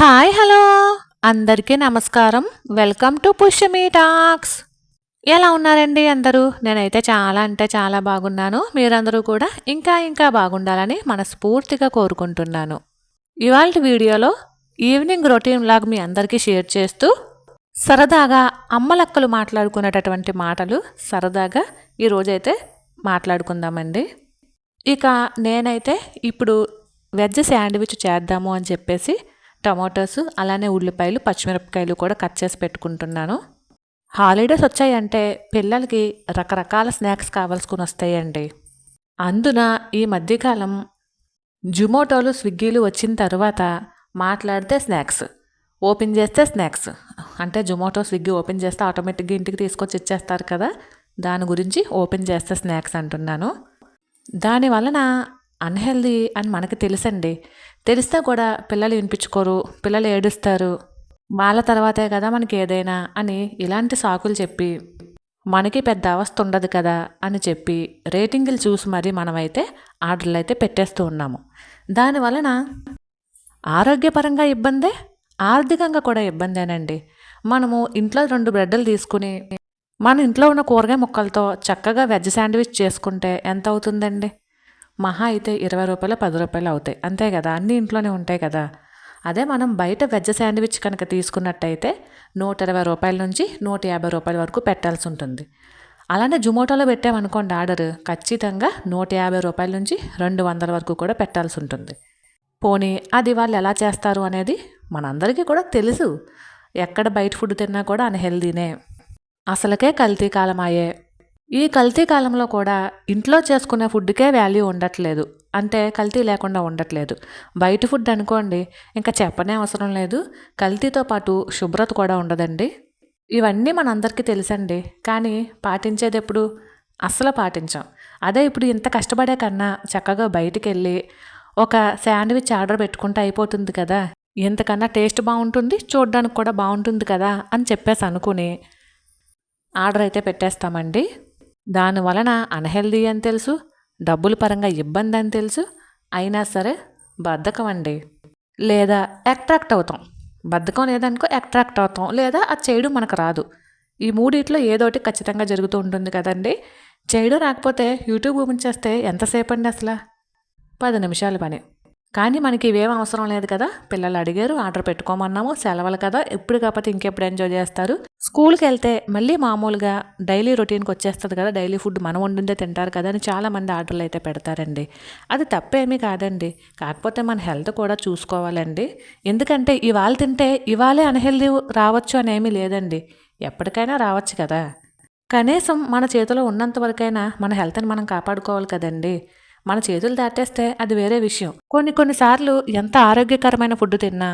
Hi hello అందరికీ నమస్కారం. Welcome to Pushyami talks. ఎలా ఉన్నారండి అందరూ? నేనైతే చాలా అంటే చాలా బాగున్నాను. మీరందరూ కూడా ఇంకా ఇంకా బాగుండాలని మనస్ఫూర్తిగా కోరుకుంటున్నాను. ఇవాల్టి వీడియోలో ఈవినింగ్ రొటీన్ వ్లాగ్ మీ అందరికీ షేర్ చేస్తూ సరదాగా అమ్మలక్కలు మాట్లాడుకునేటటువంటి మాటలు సరదాగా ఈరోజైతే మాట్లాడుకుందామండి. ఇక నేనైతే ఇప్పుడు వెజ్ శాండ్విచ్ చేద్దాము అని చెప్పేసి టమాటోస్ అలానే ఉల్లిపాయలు పచ్చిమిరపకాయలు కూడా కట్ చేసి పెట్టుకుంటున్నాను. హాలిడేస్ వచ్చాయంటే పిల్లలకి రకరకాల స్నాక్స్ కావాల్సుకుని వస్తాయండి. అందున ఈ మధ్యకాలం జొమాటోలు స్విగ్గీలు వచ్చిన తర్వాత మాట్లాడితే స్నాక్స్, ఓపెన్ చేస్తే స్నాక్స్. అంటే జొమాటో స్విగ్గీ ఓపెన్ చేస్తే ఆటోమేటిక్గా ఇంటికి తీసుకొచ్చి ఇచ్చేస్తారు కదా, దాని గురించి ఓపెన్ చేస్తే స్నాక్స్ అంటున్నాను. దాని వలన అన్హెల్దీ అని మనకి తెలుసండి. తెలిస్తే కూడా పిల్లలు వినిపించుకోరు, పిల్లలు ఏడుస్తారు. వాళ్ళ తర్వాతే కదా మనకి ఏదైనా అని ఇలాంటి సాకులు చెప్పి మనకి పెద్ద అవస్థ ఉండదు కదా అని చెప్పి రేటింగులు చూసి మరీ మనమైతే ఆర్డర్లు అయితే పెట్టేస్తూ ఉన్నాము. దానివలన ఆరోగ్యపరంగా ఇబ్బందే, ఆర్థికంగా కూడా ఇబ్బందేనండి. మనము ఇంట్లో 2 బ్రెడ్లు తీసుకుని మన ఇంట్లో ఉన్న కూరగాయ ముక్కలతో చక్కగా వెజ్ శాండ్విచ్ చేసుకుంటే ఎంత అవుతుందండి? మహా అయితే 20 రూపాయలు 10 రూపాయలు అవుతాయి, అంతే కదా. అన్నీ ఇంట్లోనే ఉంటాయి కదా. అదే మనం బయట వెజ్ శాండ్విచ్ కనుక తీసుకున్నట్టయితే 120 రూపాయల నుంచి 150 రూపాయల వరకు పెట్టాల్సి ఉంటుంది. అలానే జొమాటోలో పెట్టామనుకోండి ఆర్డర్, ఖచ్చితంగా 150 రూపాయల నుంచి 200 వరకు కూడా పెట్టాల్సి ఉంటుంది. పోనీ అది వాళ్ళు ఎలా చేస్తారు అనేది మనందరికీ కూడా తెలుసు. ఎక్కడ బయట ఫుడ్ తిన్నా కూడా అన్హెల్దీనే. అసలుకే కల్తీ కాలం అయ్యే. ఈ కల్తీ కాలంలో కూడా ఇంట్లో చేసుకునే ఫుడ్కే వాల్యూ ఉండట్లేదు. అంటే కల్తీ లేకుండా ఉండట్లేదు. బయట ఫుడ్ అనుకోండి, ఇంకా చెప్పనే అవసరం లేదు. కల్తీతో పాటు శుభ్రత కూడా ఉండదండి. ఇవన్నీ మనందరికీ తెలుసండి. కానీ పాటించేది ఎప్పుడు? అస్సలు పాటించాం. అదే ఇప్పుడు ఇంత కష్టపడే కన్నా చక్కగా బయటికి వెళ్ళి ఒక శాండ్విచ్ ఆర్డర్ పెట్టుకుంటే అయిపోతుంది కదా. ఇంతకన్నా టేస్ట్ బాగుంటుంది, చూడడానికి కూడా బాగుంటుంది కదా అని చెప్పేసి అనుకుని ఆర్డర్ అయితే పెట్టేస్తామండి. దానివలన అన్హెల్దీ అని తెలుసు, డబ్బుల పరంగా ఇబ్బంది అని తెలుసు, అయినా సరే బద్ధకం అండి. లేదా అట్రాక్ట్ అవుతాం. బద్ధకం లేదనుకో అట్రాక్ట్ అవుతాం, లేదా అది చేయడం మనకు రాదు. ఈ మూడిట్లో ఏదోటి ఖచ్చితంగా జరుగుతూ ఉంటుంది కదండి. చేయడం రాకపోతే యూట్యూబ్ ఓపెన్ చేస్తే ఎంతసేపు అండి అసలు? 10 నిమిషాల పని. కానీ మనకి ఇవేం అవసరం లేదు కదా. పిల్లలు అడిగారు, ఆర్డర్ పెట్టుకోమన్నాము, సెలవులు కదా, ఇప్పుడు కాకపోతే ఇంకెప్పుడు ఎంజాయ్ చేస్తారు. స్కూల్కి వెళ్తే మళ్ళీ మామూలుగా డైలీ రొటీన్కి వచ్చేస్తుంది కదా, డైలీ ఫుడ్ మనం వండిందే తింటారు కదా అని చాలామంది ఆర్డర్లు అయితే పెడతారండి. అది తప్పేమీ కాదండి. కాకపోతే మన హెల్త్ కూడా చూసుకోవాలండి. ఎందుకంటే ఇవాళ తింటే ఇవాళే అన్హెల్దీ రావచ్చు అనేమీ లేదండి. ఎప్పటికైనా రావచ్చు కదా. కనీసం మన చేతిలో ఉన్నంత వరకైనా మన హెల్త్ని మనం కాపాడుకోవాలి కదండి. మన చేతులు దాటేస్తే అది వేరే విషయం. కొన్నిసార్లు ఎంత ఆరోగ్యకరమైన ఫుడ్ తిన్నా,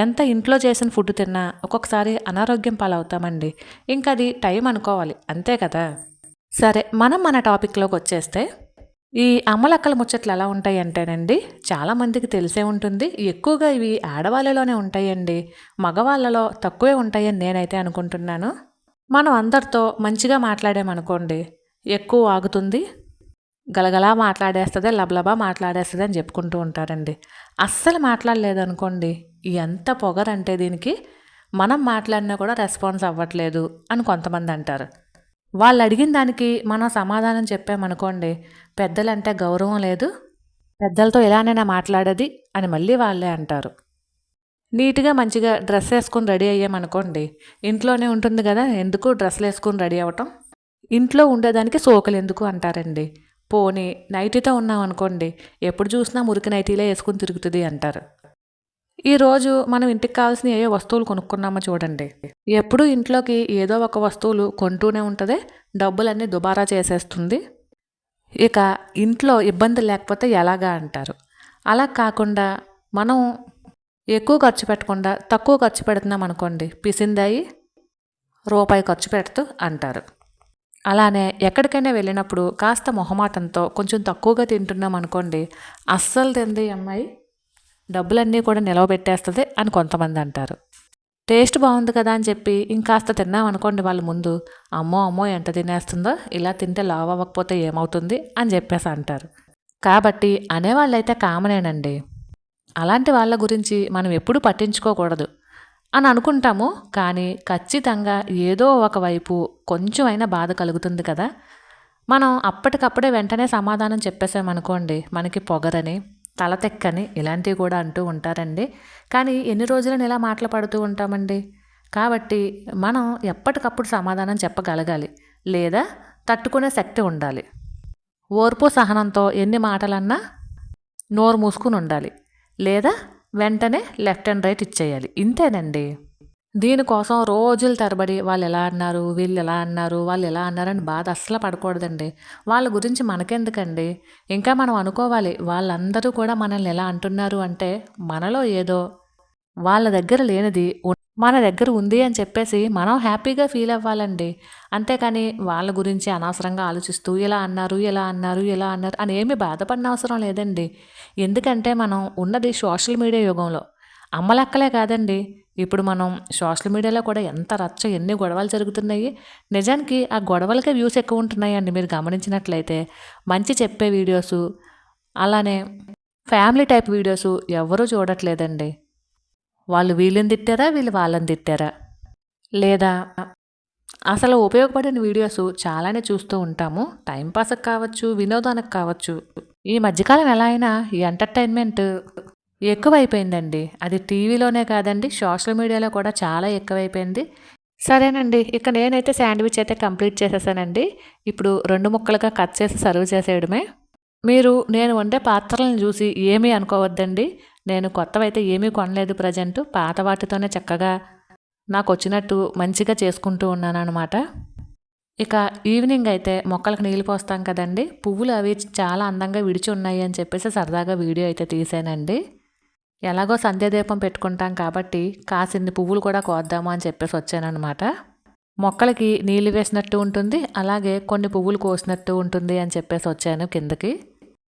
ఎంత ఇంట్లో చేసిన ఫుడ్ తిన్నా ఒక్కొక్కసారి అనారోగ్యం పాలవుతామండి. ఇంకా అది టైం అనుకోవాలి, అంతే కదా. సరే, మనం మన టాపిక్లోకి వచ్చేస్తే ఈ అమ్మలక్కల ముచ్చట్లు ఎలా ఉంటాయి అంటేనండి, చాలామందికి తెలిసే ఉంటుంది. ఎక్కువగా ఇవి ఆడవాళ్ళలోనే ఉంటాయండి, మగవాళ్ళలో తక్కువే ఉంటాయని నేనైతే అనుకుంటున్నాను. మనం అందరితో మంచిగా మాట్లాడామనుకోండి, ఎక్కువ ఆగుతుంది, గలగలా మాట్లాడేస్తుంది, లబలబా మాట్లాడేస్తుంది అని చెప్పుకుంటూ ఉంటారండి. అస్సలు మాట్లాడలేదనుకోండి, ఎంత పొగరంటే దీనికి, మనం మాట్లాడినా కూడా రెస్పాన్స్ అవ్వట్లేదు అని కొంతమంది అంటారు. వాళ్ళు అడిగిన దానికి మనం సమాధానం చెప్పామనుకోండి, పెద్దలంటే గౌరవం లేదు, పెద్దలతో ఇలానైనా మాట్లాడేది అని మళ్ళీ వాళ్ళే అంటారు. నీట్గా మంచిగా డ్రెస్ వేసుకొని రెడీ అయ్యామనుకోండి, ఇంట్లోనే ఉంటుంది కదా, ఎందుకు డ్రెస్సులు వేసుకొని రెడీ అవ్వటం, ఇంట్లో ఉండేదానికి సోకలు ఎందుకు అంటారండి. పోనీ నైటీతో ఉన్నాం అనుకోండి, ఎప్పుడు చూసినా మురికి నైటీలే వేసుకుని తిరుగుతుంది అంటారు. ఈరోజు మనం ఇంటికి కావాల్సిన ఏ వస్తువులు కొనుక్కున్నామో చూడండి, ఎప్పుడు ఇంట్లోకి ఏదో ఒక వస్తువులు కొంటూనే ఉంటుంది, డబ్బులన్నీ దుబారా చేసేస్తుంది. ఇక ఇంట్లో ఇబ్బంది లేకపోతే ఎలాగా అంటారు. అలా కాకుండా మనం ఎక్కువ ఖర్చు పెట్టకుండా తక్కువ ఖర్చు పెడుతున్నాం అనుకోండి, పిసిందాయి రూపాయి ఖర్చు పెడుతూ అంటారు. అలానే ఎక్కడికైనా వెళ్ళినప్పుడు కాస్త మొహమాటంతో కొంచెం తక్కువగా తింటున్నాం అనుకోండి, అస్సలు తింది అమ్మాయి, డబ్బులన్నీ కూడా నిలవబెట్టేస్తుంది అని కొంతమంది అంటారు. టేస్ట్ బాగుంది కదా అని చెప్పి ఇంకాస్త తిన్నాం అనుకోండి వాళ్ళ ముందు, అమ్మో అమ్మో ఎంత తినేస్తుందో, ఇలా తింటే లావు అవ్వకపోతే ఏమవుతుంది అని చెప్పేసి అంటారు. కాబట్టి అనేవాళ్ళైతే కామనేనండి. అలాంటి వాళ్ళ గురించి మనం ఎప్పుడూ పట్టించుకోకూడదు అని అనుకుంటాము. కానీ ఖచ్చితంగా ఏదో ఒకవైపు కొంచెం అయినా బాధ కలుగుతుంది కదా. మనం అప్పటికప్పుడే వెంటనే సమాధానం చెప్పేసామనుకోండి, మనకి పొగరని, తలతెక్కని ఇలాంటివి కూడా అంటూ ఉంటారండి. కానీ ఎన్ని రోజులని ఇలా మాటలు పడుతూ ఉంటామండి. కాబట్టి మనం ఎప్పటికప్పుడు సమాధానం చెప్పగలగాలి, లేదా తట్టుకునే శక్తి ఉండాలి. ఓర్పు సహనంతో ఎన్ని మాటలన్నా నోరు మూసుకుని ఉండాలి, లేదా వెంటనే లెఫ్ట్ అండ్ రైట్ ఇచ్చేయాలి. ఇంతేనండి. దీనికోసం రోజుల తరబడి వాళ్ళు ఎలా అన్నారు, వీళ్ళు ఎలా అన్నారు, వాళ్ళు ఎలా అన్నారని బాధ అస్సలు పడకూడదండి. వాళ్ళ గురించి మనకెందుకండి. ఇంకా మనం అనుకోవాలి, వాళ్ళందరూ కూడా మనల్ని ఎలా అంటున్నారు అంటే మనలో ఏదో వాళ్ళ దగ్గర లేనిది మన దగ్గర ఉంది అని చెప్పేసి మనం హ్యాపీగా ఫీల్ అవ్వాలండి. అంతేకాని వాళ్ళ గురించి అనవసరంగా ఆలోచిస్తూ ఇలా అన్నారు, ఇలా అన్నారు, ఇలా అన్నారు అని ఏమీ బాధపడిన అవసరం లేదండి. ఎందుకంటే మనం ఉన్నది సోషల్ మీడియా యుగంలో. అమ్మలక్కలే కాదండి, ఇప్పుడు మనం సోషల్ మీడియాలో కూడా ఎంత రచ్చ, ఎన్ని గొడవలు జరుగుతున్నాయి. నిజానికి ఆ గొడవలకే వ్యూస్ ఎక్కువ ఉంటున్నాయండి. మీరు గమనించినట్లయితే మంచి చెప్పే వీడియోసు, అలానే ఫ్యామిలీ టైప్ వీడియోసు ఎవరూ చూడట్లేదండి. వాళ్ళు వీళ్ళని తిట్టారా, వీళ్ళు వాళ్ళని తిట్టారా, లేదా అసలు ఉపయోగపడిన వీడియోస్ చాలానే చూస్తూ ఉంటాము. టైంపాస్కి కావచ్చు, వినోదానికి కావచ్చు. ఈ మధ్యకాలం ఎలా అయినా ఈ ఎంటర్టైన్మెంట్ ఎక్కువైపోయిందండి. అది టీవీలోనే కాదండి, సోషల్ మీడియాలో కూడా చాలా ఎక్కువైపోయింది. సరేనండి, ఇక నేనైతే శాండ్విచ్ అయితే కంప్లీట్ చేసేసానండి. ఇప్పుడు 2 ముక్కలుగా కట్ చేసి సర్వ్ చేసేయడమే. మీరు నేను వండే పాత్రలను చూసి ఏమీ అనుకోవద్దండి. నేను కొత్తవైతే ఏమీ కొనలేదు ప్రజెంట్. పాత వాటితోనే చక్కగా నాకొచ్చినట్టు మంచిగా చేసుకుంటూ ఉన్నాననమాట. ఇక ఈవినింగ్ అయితే మొక్కలకు నీళ్ళు పోస్తాం కదండీ. పువ్వులు అవి చాలా అందంగా విడిచి ఉన్నాయి అని చెప్పేసి సరదాగా వీడియో అయితే తీసానండి. ఎలాగో సంధ్యాదీపం పెట్టుకుంటాం కాబట్టి కాసిన్ని పువ్వులు కూడా కోద్దాము అని చెప్పేసి వచ్చాననమాట. మొక్కలకి నీళ్ళు వేసినట్టు ఉంటుంది, అలాగే కొన్ని పువ్వులు కోసినట్టు ఉంటుంది అని చెప్పేసి వచ్చాను కిందకి.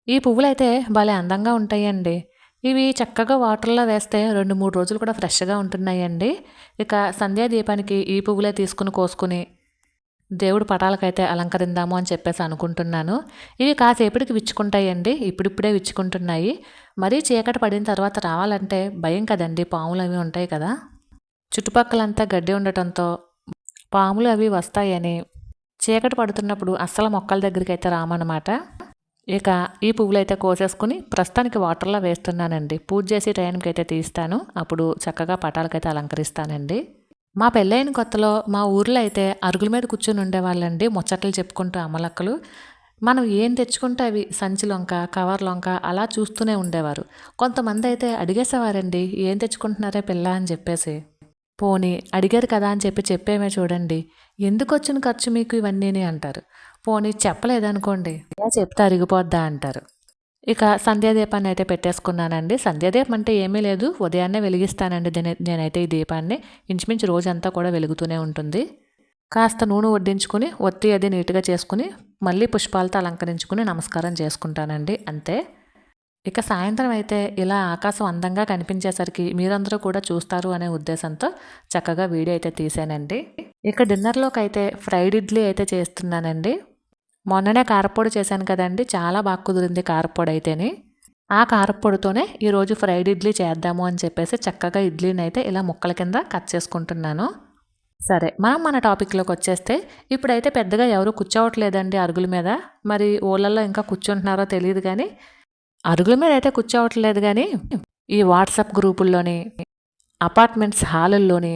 ఈ పువ్వులైతే భలే అందంగా ఉంటాయండి. ఇవి చక్కగా వాటర్లో వేస్తే 2-3 రోజులు కూడా ఫ్రెష్గా ఉంటున్నాయండి. ఇక సంధ్యాదీపానికి ఈ పువ్వులే తీసుకుని కోసుకుని దేవుడి పటాలకైతే అలంకరిందాము అని చెప్పేసి అనుకుంటున్నాను. ఇవి కాసేపటికి విచ్చుకుంటాయండి, ఇప్పుడిప్పుడే విచ్చుకుంటున్నాయి. మరీ చీకటి పడిన తర్వాత రావాలంటే భయం కదండి, పాములు అవి ఉంటాయి కదా. చుట్టుపక్కలంతా గడ్డి ఉండటంతో పాములు అవి వస్తాయని చీకటి పడుతున్నప్పుడు అస్సలు మొక్కల దగ్గరికి అయితే రామన్నమాట. ఇక ఈ పువ్వులైతే కోసేసుకుని ప్రస్తుతానికి వాటర్లో వేస్తున్నానండి. పూజ చేసి టైంకి అయితే తీస్తాను, అప్పుడు చక్కగా పటాలకైతే అలంకరిస్తానండి. మా పెళ్ళైన కొత్తలో మా ఊర్లో అయితే అరుగుల మీద కూర్చొని ఉండేవాళ్ళండి, ముచ్చట్లు చెప్పుకుంటూ అమ్మలక్కలు. మనం ఏం తెచ్చుకుంటే అవి సంచిలొంక, కవర్లొంక అలా చూస్తూనే ఉండేవారు. కొంతమంది అయితే అడిగేసేవారండి, ఏం తెచ్చుకుంటున్నారే పిల్ల అని చెప్పేసి. పోనీ అడిగారు కదా అని చెప్పేమే చూడండి, ఎందుకు వచ్చిన ఖర్చు మీకు ఇవన్నీని అంటారు. పోనీ చెప్పలేదనుకోండి, ఇలా చెప్తే అరిగిపోద్దా అంటారు. ఇక సంధ్యాదీపాన్ని అయితే పెట్టేసుకున్నానండి. సంధ్యాదీపం అంటే ఏమీ లేదు, ఉదయాన్నే వెలిగిస్తానండి నేనైతే ఈ దీపాన్ని. ఇంచుమించు రోజంతా కూడా వెలుగుతూనే ఉంటుంది. కాస్త నూనె వడ్డించుకుని ఒత్తి అది నీట్గా చేసుకుని మళ్ళీ పుష్పాలతో అలంకరించుకుని నమస్కారం చేసుకుంటానండి, అంతే. ఇక సాయంత్రం అయితే ఇలా ఆకాశం అందంగా కనిపించేసరికి మీరందరూ కూడా చూస్తారు అనే ఉద్దేశంతో చక్కగా వీడియో అయితే తీసానండి. ఇక డిన్నర్లోకి అయితే ఫ్రైడ్ ఇడ్లీ అయితే చేస్తున్నానండి. మొన్ననే కారప్పొడి చేశాను కదండి, చాలా బాగా కుదిరింది కారప్పొడి అయితేని. ఆ కారప్పొడితోనే ఈరోజు ఫ్రైడ్ ఇడ్లీ చేద్దాము అని చెప్పేసి చక్కగా ఇడ్లీని అయితే ఇలా ముక్కల కింద కట్ చేసుకుంటున్నాను. సరే, మనం మన టాపిక్లోకి వచ్చేస్తే ఇప్పుడైతే పెద్దగా ఎవరు కూర్చోవట్లేదండి అరుగుల మీద. మరి ఊళ్ళల్లో ఇంకా కూర్చుంటున్నారో తెలియదు కానీ అరుగుల మీద అయితే కూర్చోవట్లేదు. కానీ ఈ వాట్సాప్ గ్రూపుల్లోని, అపార్ట్మెంట్స్ హాలుల్లోని,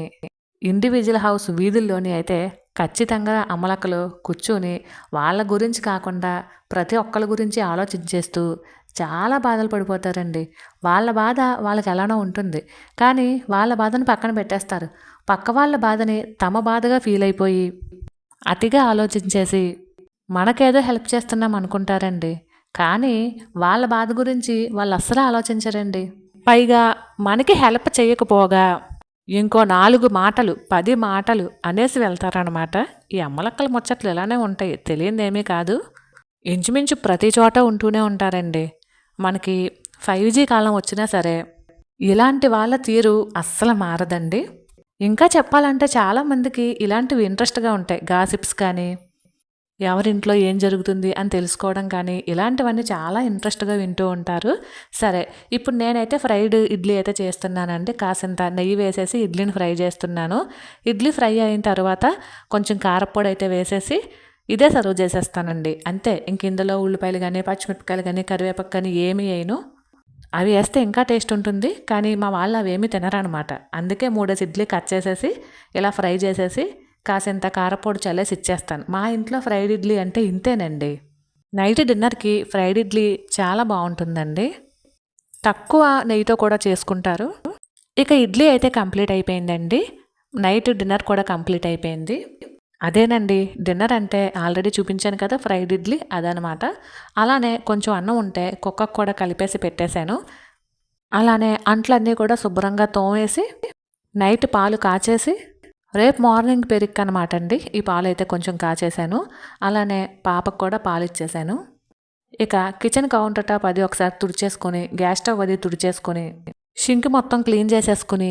ఇండివిజువల్ హౌస్ వీధుల్లోని అయితే ఖచ్చితంగా అమ్మలక్కలు కూర్చొని వాళ్ళ గురించి కాకుండా ప్రతి ఒక్కరి గురించి ఆలోచించేస్తూ చాలా బాధలు పడిపోతారండి. వాళ్ళ బాధ వాళ్ళకి ఎలానో ఉంటుంది, కానీ వాళ్ళ బాధను పక్కన పెట్టేస్తారు. పక్క వాళ్ళ బాధని తమ బాధగా ఫీల్ అయిపోయి అతిగా ఆలోచించేసి మనకేదో హెల్ప్ చేస్తున్నాం అనుకుంటారండి. కానీ వాళ్ళ బాధ గురించి వాళ్ళు అస్సలు ఆలోచించరండి. పైగా మనకి హెల్ప్ చేయకపోగా ఇంకో 4 మాటలు 10 మాటలు అనేసి వెళ్తారనమాట. ఈ అమ్మలక్కల ముచ్చట్లు ఇలానే ఉంటాయి, తెలియనిదేమీ కాదు. ఇంచుమించు ప్రతి చోట ఉంటూనే ఉంటారండి. మనకి 5G కాలం వచ్చినా సరే ఇలాంటి వాళ్ళ తీరు అస్సలు మారదండి. ఇంకా చెప్పాలంటే చాలామందికి ఇలాంటివి ఇంట్రెస్ట్గా ఉంటాయి, గాసిప్స్ కానీ ఎవరింట్లో ఏం జరుగుతుంది అని తెలుసుకోవడం కానీ ఇలాంటివన్నీ చాలా ఇంట్రెస్ట్గా వింటూ ఉంటారు. సరే, ఇప్పుడు నేనైతే ఫ్రైడ్ ఇడ్లీ అయితే చేస్తున్నానండి. కాసింత నెయ్యి వేసేసి ఇడ్లీని ఫ్రై చేస్తున్నాను. ఇడ్లీ ఫ్రై అయిన తర్వాత కొంచెం కారప్పొడి అయితే వేసేసి ఇదే సర్వ్ చేసేస్తానండి. అంతే, ఇంక ఇందులో ఉల్లిపాయలు కానీ పచ్చిమిరపకాయలు కానీ కరివేపాకు కానీ ఏమీ వేయను. అవి వేస్తే ఇంకా టేస్ట్ ఉంటుంది, కానీ మా వాళ్ళు అవేమీ తినరనమాట. అందుకే 3 ఇడ్లీ కట్ చేసేసి ఇలా ఫ్రై చేసేసి కాసింత కారపొడి చల్లేసి ఇచ్చేస్తాను. మా ఇంట్లో ఫ్రైడ్ ఇడ్లీ అంటే ఇంతేనండి. నైట్ డిన్నర్కి ఫ్రైడ్ ఇడ్లీ చాలా బాగుంటుందండి. తక్కువ నెయ్యితో కూడా చేసుకుంటారు. ఇక ఇడ్లీ అయితే కంప్లీట్ అయిపోయిందండి. నైట్ డిన్నర్ కూడా కంప్లీట్ అయిపోయింది. అదేనండి డిన్నర్ అంటే ఆల్రెడీ చూపించాను కదా, ఫ్రైడ్ ఇడ్లీ అదనమాట. అలానే కొంచెం అన్నం ఉంటే కుక్కకు కూడా కలిపేసి పెట్టేశాను. అలానే అంట్లన్నీ కూడా శుభ్రంగా తోమేసి నైట్ పాలు కాచేసి రేపు మార్నింగ్ పెరుగు అనమాట అండి. ఈ పాలు అయితే కొంచెం కాచేశాను. అలానే పాపకు కూడా పాలు ఇచ్చేసాను. ఇక కిచెన్ కౌంటర్ టాప్ అది ఒకసారి తుడిచేసుకొని, గ్యాస్ స్టవ్ అది తుడిచేసుకొని, షింక్ మొత్తం క్లీన్ చేసేసుకుని,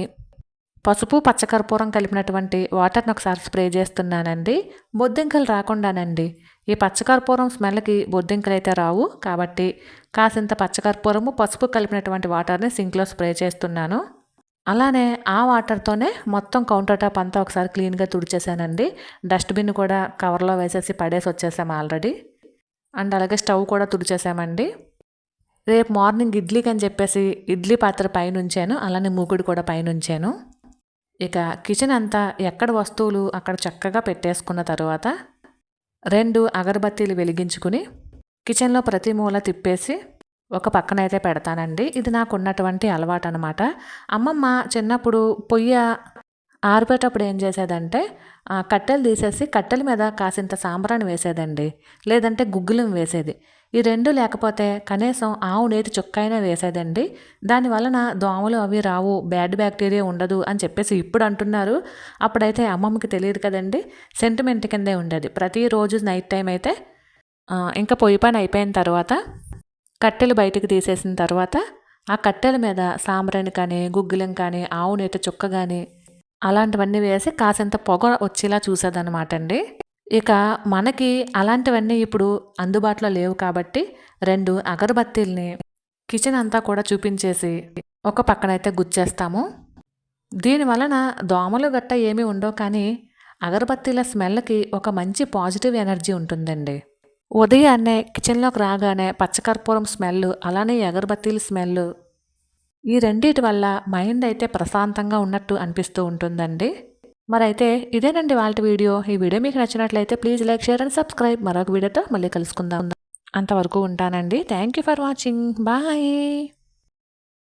పసుపు పచ్చకర్పూరం కలిపినటువంటి వాటర్ని ఒకసారి స్ప్రే చేస్తున్నానండి. బొద్దింకలు రాకుండానండి. ఈ పచ్చకర్పూరం స్మెల్కి బొద్దింకలు అయితే రావు, కాబట్టి కాసింత పచ్చకర్పూరము పసుపు కలిపినటువంటి వాటర్ని సింక్లో స్ప్రే చేస్తున్నాను. అలానే ఆ వాటర్తోనే మొత్తం కౌంటర్ టాప్ అంతా ఒకసారి క్లీన్గా తుడిచేసానండి. డస్ట్బిన్ కూడా కవర్లో వేసేసి పడేసి వచ్చేసాము ఆల్రెడీ. అండ్ అలాగే స్టవ్ కూడా తుడిచేసామండి. రేపు మార్నింగ్ ఇడ్లీకి అని చెప్పేసి ఇడ్లీ పాత్ర పైన ఉంచాను. అలానే మూకుడు కూడా పైన ఉంచాను. ఇక కిచెన్ అంతా ఎక్కడ వస్తువులు అక్కడ చక్కగా పెట్టేసుకున్న తర్వాత 2 అగరబత్తీలు వెలిగించుకుని కిచెన్లో ప్రతి మూల తిప్పేసి ఒక పక్కన అయితే పెడతానండి. ఇది నాకు ఉన్నటువంటి అలవాటు అనమాట. అమ్మమ్మ చిన్నప్పుడు పొయ్యి ఆరిపోయేటప్పుడు ఏం చేసేదంటే కట్టెలు తీసేసి కట్టెల మీద కాసింత సాంబ్రాణి వేసేదండి. లేదంటే గుగ్గులం వేసేది. ఈ 2 లేకపోతే కనీసం ఆవు నేతి చుక్కైనా వేసేదండి. దానివలన దోమలు అవి రావు, బ్యాడ్ బ్యాక్టీరియా ఉండదు అని చెప్పేసి ఇప్పుడు అంటున్నారు. అప్పుడైతే అమ్మమ్మకి తెలియదు కదండి, సెంటిమెంట్ కిందే ఉండేది. ప్రతిరోజు నైట్ టైం అయితే ఇంకా పొయ్యి పని అయిపోయిన తర్వాత కట్టెలు బయటికి తీసేసిన తర్వాత ఆ కట్టెల మీద సాంబ్రాణి కానీ గుగ్గిలం కానీ ఆవు నేతి చుక్క కానీ అలాంటివన్నీ వేసి కాసింత పొగ వచ్చేలా చూసేదన్నమాట అండి. ఇక మనకి అలాంటివన్నీ ఇప్పుడు అందుబాటులో లేవు కాబట్టి 2 అగరబత్తీల్ని కిచెన్ అంతా కూడా చూపించేసి ఒక పక్కనైతే గుచ్చేస్తాము. దీనివలన దోమలు గట్ట ఏమీ ఉండవు, కానీ అగరబత్తీల స్మెల్కి ఒక మంచి పాజిటివ్ ఎనర్జీ ఉంటుందండి. ఉదయాన్నే కిచెన్లోకి రాగానే పచ్చకర్పూరం స్మెల్, అలానే అగరబత్తీల స్మెల్, ఈ రెండిటి వల్ల మైండ్ అయితే ప్రశాంతంగా ఉన్నట్టు అనిపిస్తూ ఉంటుందండి. మరైతే ఇదేనండి వాళ్ళ వీడియో. ఈ వీడియో మీకు నచ్చినట్లయితే please like, share and subscribe. మరొక వీడియోతో మళ్ళీ కలుసుకుందాం. అంతవరకు ఉంటానండి. Thank you for watching. Bye.